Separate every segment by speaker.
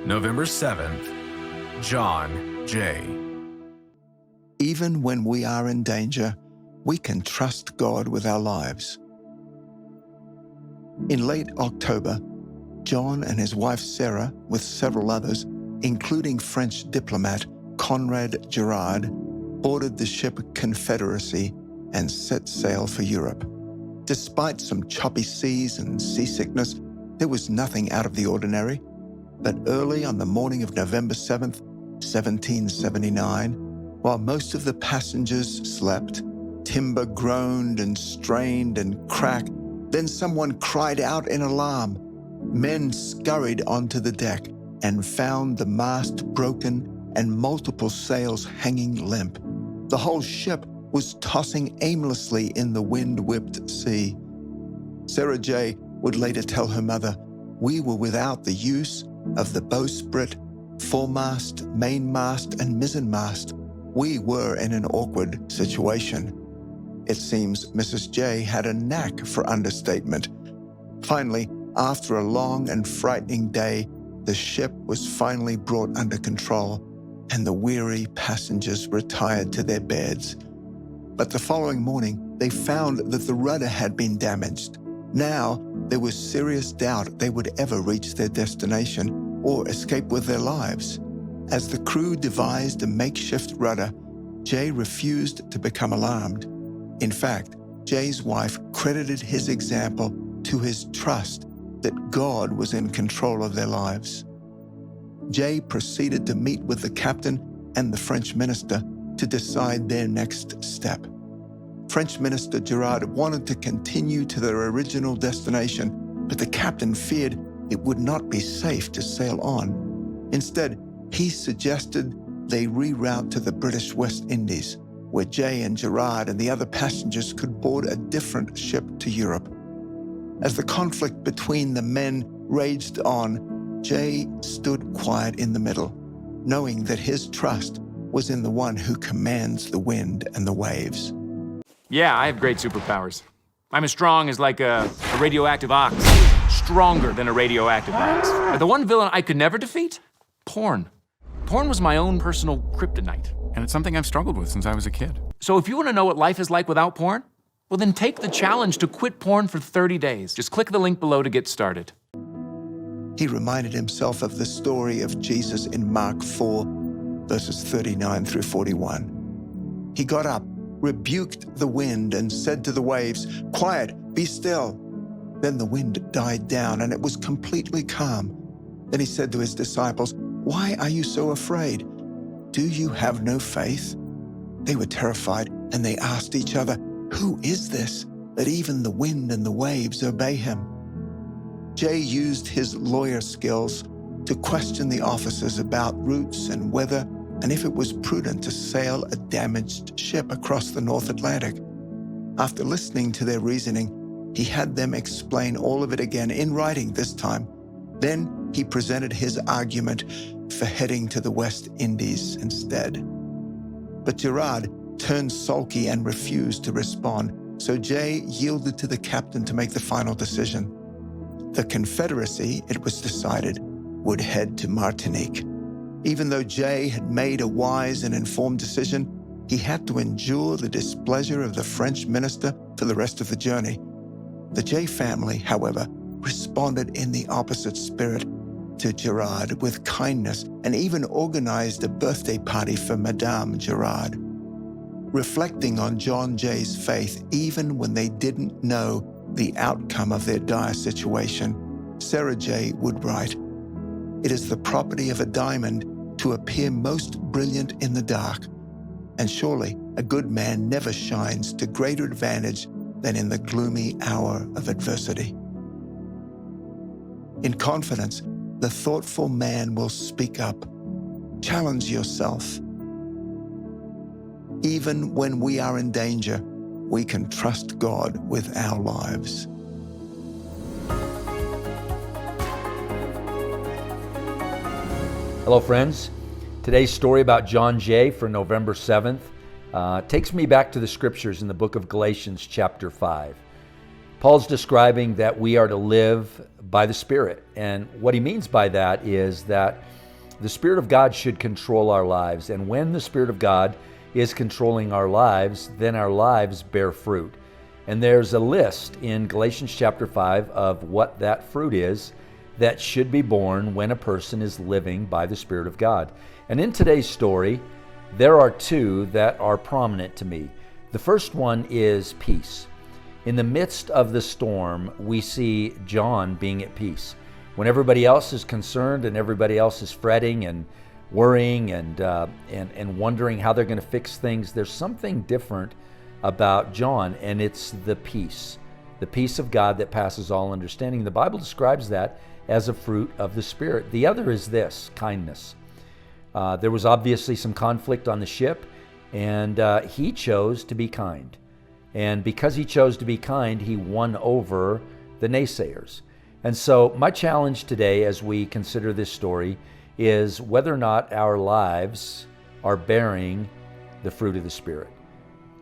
Speaker 1: November 7th, John J.
Speaker 2: Even when we are in danger, we can trust God with our lives. In late October, John and his wife Sarah, with several others, including French diplomat Conrad Girard, boarded the ship Confederacy and set sail for Europe. Despite some choppy seas and seasickness, there was nothing out of the ordinary. But early on the morning of November 7th, 1779, while most of the passengers slept, timber groaned and strained and cracked, then someone cried out in alarm. Men scurried onto the deck and found the mast broken and multiple sails hanging limp. The whole ship was tossing aimlessly in the wind-whipped sea. Sarah J. would later tell her mother, "We were without the use of the bowsprit, foremast, mainmast, and mizzenmast. We were in an awkward situation." It seems Mrs. J. had a knack for understatement. Finally, after a long and frightening day, the ship was finally brought under control, and the weary passengers retired to their beds. But the following morning, they found that the rudder had been damaged. Now, there was serious doubt they would ever reach their destination or escape with their lives. As the crew devised a makeshift rudder, Jay refused to become alarmed. In fact, Jay's wife credited his example to his trust that God was in control of their lives. Jay proceeded to meet with the captain and the French minister to decide their next step. French Minister Girard wanted to continue to their original destination, but the captain feared it would not be safe to sail on. Instead, he suggested they reroute to the British West Indies, where Jay and Girard and the other passengers could board a different ship to Europe. As the conflict between the men raged on, Jay stood quiet in the middle, knowing that his trust was in the one who commands the wind and the waves.
Speaker 3: Yeah, I have great superpowers. I'm as strong as like a radioactive ox. Stronger than a radioactive ox. But the one villain I could never defeat? Porn. Porn was my own personal kryptonite.
Speaker 4: And it's something I've struggled with since I was a kid.
Speaker 3: So if you want to know what life is like without porn, well then take the challenge to quit porn for 30 days. Just click the link below to get started.
Speaker 2: He reminded himself of the story of Jesus in Mark 4, verses 39 through 41. He got up, rebuked the wind, and said to the waves, "Quiet, be still." Then the wind died down, and it was completely calm. Then he said to his disciples, "Why are you so afraid? Do you have no faith?" They were terrified, and they asked each other, "Who is this, that even the wind and the waves obey him?" Jay used his lawyer skills to question the officers about routes and weather, and if it was prudent to sail a damaged ship across the North Atlantic. After listening to their reasoning, he had them explain all of it again in writing this time. Then he presented his argument for heading to the West Indies instead. But Girard turned sulky and refused to respond, so Jay yielded to the captain to make the final decision. The Confederacy, it was decided, would head to Martinique. Even though Jay had made a wise and informed decision, he had to endure the displeasure of the French minister for the rest of the journey. The Jay family, however, responded in the opposite spirit to Girard with kindness and even organized a birthday party for Madame Girard. Reflecting on John Jay's faith, even when they didn't know the outcome of their dire situation, Sarah J. would write, "It is the property of a diamond to appear most brilliant in the dark, and surely a good man never shines to greater advantage than in the gloomy hour of adversity." In confidence, the thoughtful man will speak up. Challenge yourself. Even when we are in danger, we can trust God with our lives.
Speaker 5: Hello, friends. Today's story about John Jay for November 7th takes me back to the scriptures in the book of Galatians chapter 5. Paul's describing that we are to live by the Spirit. And what he means by that is that the Spirit of God should control our lives. And when the Spirit of God is controlling our lives, then our lives bear fruit. And there's a list in Galatians chapter 5 of what that fruit is that should be born when a person is living by the Spirit of God. And in today's story, there are two that are prominent to me. The first one is peace. In the midst of the storm, we see John being at peace. When everybody else is concerned and everybody else is fretting and worrying and wondering how they're going to fix things, there's something different about John, and it's the peace of God that passes all understanding. The Bible describes that as a fruit of the Spirit. The other is this, kindness. There was obviously some conflict on the ship, and he chose to be kind. And because he chose to be kind, he won over the naysayers. And so my challenge today as we consider this story is whether or not our lives are bearing the fruit of the Spirit.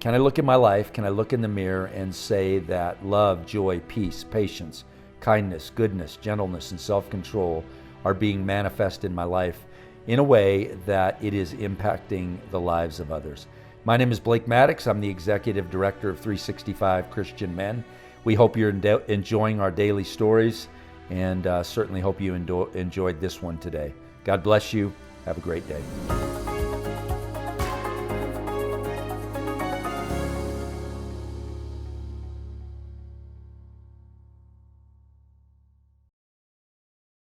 Speaker 5: Can I look at my life? Can I look in the mirror and say that love, joy, peace, patience, kindness, goodness, gentleness, and self-control are being manifest in my life in a way that it is impacting the lives of others? My name is Blake Maddox. I'm the Executive Director of 365 Christian Men. We hope you're enjoying our daily stories, and certainly hope you enjoyed this one today. God bless you. Have a great day.